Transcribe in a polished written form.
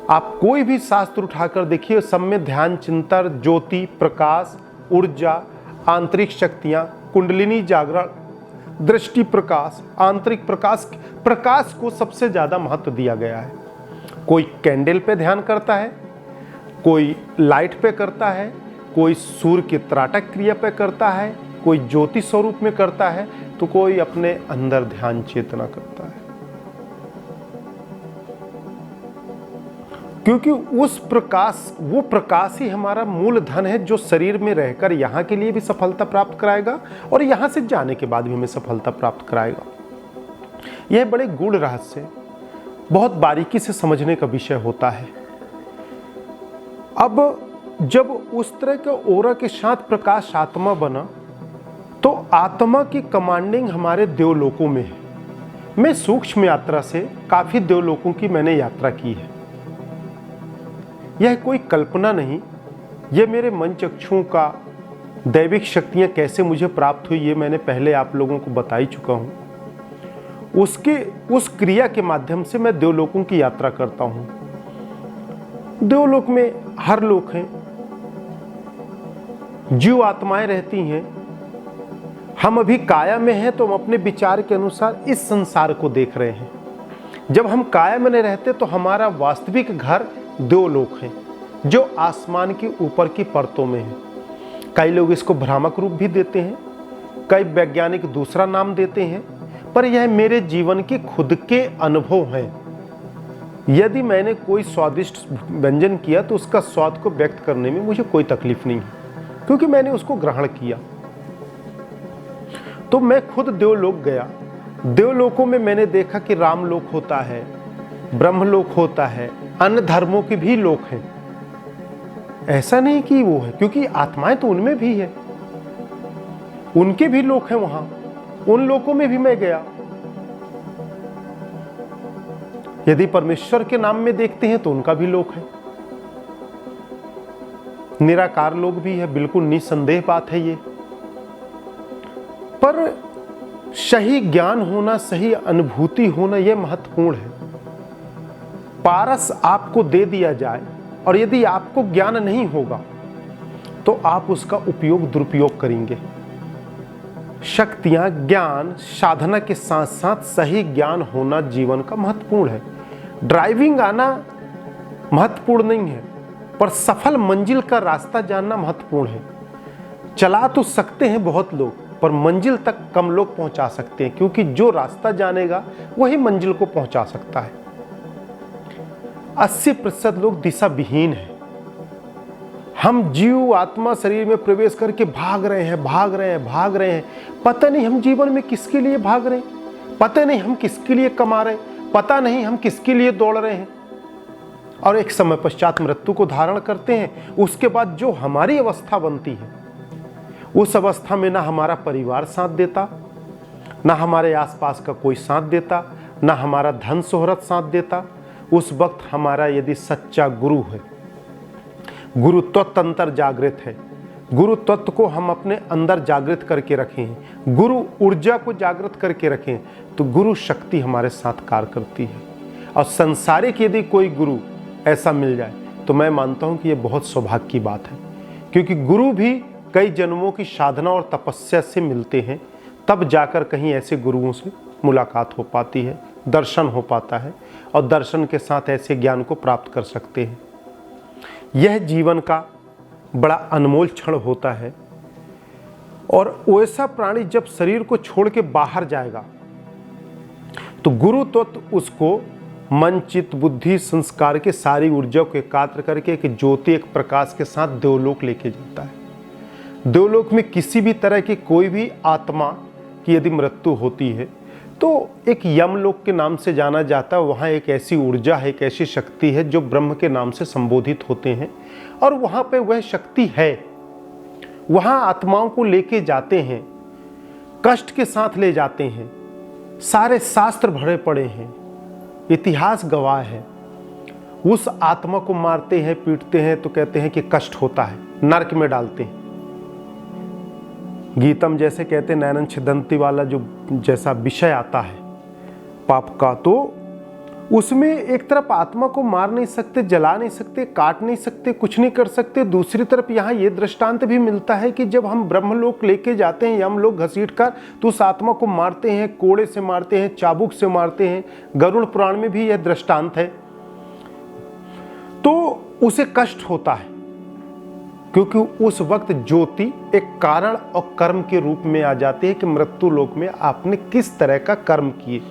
आप कोई भी शास्त्र उठाकर देखिए, सब में ध्यान चिंतन, ज्योति, प्रकाश, ऊर्जा, आंतरिक शक्तियां, कुंडलिनी जागरण, दृष्टि प्रकाश, आंतरिक प्रकाश, प्रकाश को सबसे ज्यादा महत्व दिया गया है। कोई कैंडल पे ध्यान करता है, कोई लाइट पे करता है, कोई सूर्य की त्राटक क्रिया पे करता है, कोई ज्योति स्वरूप में करता है, तो कोई अपने अंदर ध्यान चेतना करता है। क्योंकि उस प्रकाश, वो प्रकाश ही हमारा मूल धन है, जो शरीर में रहकर यहाँ के लिए भी सफलता प्राप्त कराएगा और यहाँ से जाने के बाद भी हमें सफलता प्राप्त कराएगा। यह बड़े गूढ़ रहस्य, बहुत बारीकी से समझने का विषय होता है। अब जब उस तरह के ओरा के साथ प्रकाश आत्मा बना, तो आत्मा की कमांडिंग हमारे देवलोकों में है। मैं सूक्ष्म यात्रा से काफी देवलोकों की मैंने यात्रा की है। यह कोई कल्पना नहीं, यह मेरे मन चक्षुओं का दैविक शक्तियां कैसे मुझे प्राप्त हुई, ये मैंने पहले आप लोगों को बता ही चुका हूं। उस क्रिया के माध्यम से मैं देवलोकों की यात्रा करता हूं। देवलोक में हर लोक हैं, जीव आत्माएं रहती हैं। हम अभी काया में हैं, तो हम अपने विचार के अनुसार इस संसार को देख रहे हैं। जब हम काया में नहीं रहते, तो हमारा वास्तविक घर देवलोक है, जो आसमान के ऊपर की परतों में है। कई लोग इसको भ्रामक रूप भी देते हैं, कई वैज्ञानिक दूसरा नाम देते हैं, पर यह मेरे जीवन के खुद के अनुभव हैं। यदि मैंने कोई स्वादिष्ट व्यंजन किया, तो उसका स्वाद को व्यक्त करने में मुझे कोई तकलीफ नहीं है, क्योंकि मैंने उसको ग्रहण किया। तो मैं खुद देवलोक गया। देवलोकों में मैंने देखा कि रामलोक होता है, ब्रह्मलोक होता है, अन्य धर्मों के भी लोक हैं। ऐसा नहीं कि वो है, क्योंकि आत्माएं तो उनमें भी है, उनके भी लोक हैं वहां। उन लोकों में भी मैं गया। यदि परमेश्वर के नाम में देखते हैं, तो उनका भी लोक है। निराकार लोक भी है, बिल्कुल निसंदेह बात है ये। पर सही ज्ञान होना, सही अनुभूति होना, यह महत्वपूर्ण है। पारस आपको दे दिया जाए, और यदि आपको ज्ञान नहीं होगा, तो आप उसका उपयोग दुरुपयोग करेंगे। शक्तियां, ज्ञान, साधना के साथ साथ सही ज्ञान होना जीवन का महत्वपूर्ण है। ड्राइविंग आना महत्वपूर्ण नहीं है, पर सफल मंजिल का रास्ता जानना महत्वपूर्ण है। चला तो सकते हैं बहुत लोग, पर मंजिल तक कम लोग पहुंचा सकते हैं, क्योंकि जो रास्ता जानेगा वही मंजिल को पहुंचा सकता है। 80% लोग दिशा विहीन हैं। हम जीव आत्मा शरीर में प्रवेश करके भाग रहे हैं। पता नहीं हम जीवन में किसके लिए भाग रहे हैं, पता नहीं हम किसके लिए कमा रहे हैं, पता नहीं हम किसके लिए दौड़ रहे हैं। और एक समय पश्चात मृत्यु को धारण करते हैं। उसके बाद जो हमारी अवस्था बनती है, उस अवस्था में ना हमारा परिवार साथ देता, ना हमारे आसपास का कोई साथ देता, ना हमारा धन शोहरत साथ देता। उस वक्त हमारा यदि सच्चा गुरु है, गुरु तत्व अंतर जागृत है, गुरु तत्व को हम अपने अंदर जागृत करके रखें, गुरु ऊर्जा को जागृत करके रखें, तो गुरु शक्ति हमारे साथ कार्य करती है। और संसारिक यदि कोई गुरु ऐसा मिल जाए, तो मैं मानता हूं कि यह बहुत सौभाग्य की बात है, क्योंकि गुरु भी कई जन्मों की साधना और तपस्या से मिलते हैं, तब जाकर कहीं ऐसे गुरुओं से मुलाकात हो पाती है, दर्शन हो पाता है, और दर्शन के साथ ऐसे ज्ञान को प्राप्त कर सकते हैं। यह जीवन का बड़ा अनमोल क्षण होता है। और वैसा प्राणी जब शरीर को छोड़ के बाहर जाएगा, तो गुरु तत्व उसको मन, चित्त, बुद्धि, संस्कार के सारी ऊर्जा को एकत्र करके एक ज्योति, एक प्रकाश के साथ देवलोक लेके जाता है। देवलोक में किसी भी तरह की कोई भी आत्मा की यदि मृत्यु होती है, तो एक यमलोक के नाम से जाना जाता है। वहाँ एक ऐसी ऊर्जा है, एक ऐसी शक्ति है जो ब्रह्म के नाम से संबोधित होते हैं, और वहाँ पे वह शक्ति है। वहाँ आत्माओं को लेके जाते हैं, कष्ट के साथ ले जाते हैं। सारे शास्त्र भरे पड़े हैं, इतिहास गवाह है। उस आत्मा को मारते हैं, पीटते हैं, तो कहते हैं कि कष्ट होता है, नरक में डालते हैं। गीतम जैसे कहते नैनन छिदंती वाला जो जैसा विषय आता है पाप का, तो उसमें एक तरफ आत्मा को मार नहीं सकते, जला नहीं सकते, काट नहीं सकते, कुछ नहीं कर सकते। दूसरी तरफ यहाँ ये दृष्टांत भी मिलता है कि जब हम ब्रह्मलोक लेके जाते हैं यम लोग घसीट कर, तो उस आत्मा को मारते हैं, कोड़े से मारते हैं, चाबुक से मारते हैं। गरुड़ पुराण में भी यह दृष्टांत है। तो उसे कष्ट होता है, क्योंकि उस वक्त ज्योति एक कारण और कर्म के रूप में आ जाती है कि मृत्यु लोक में आपने किस तरह का कर्म किए।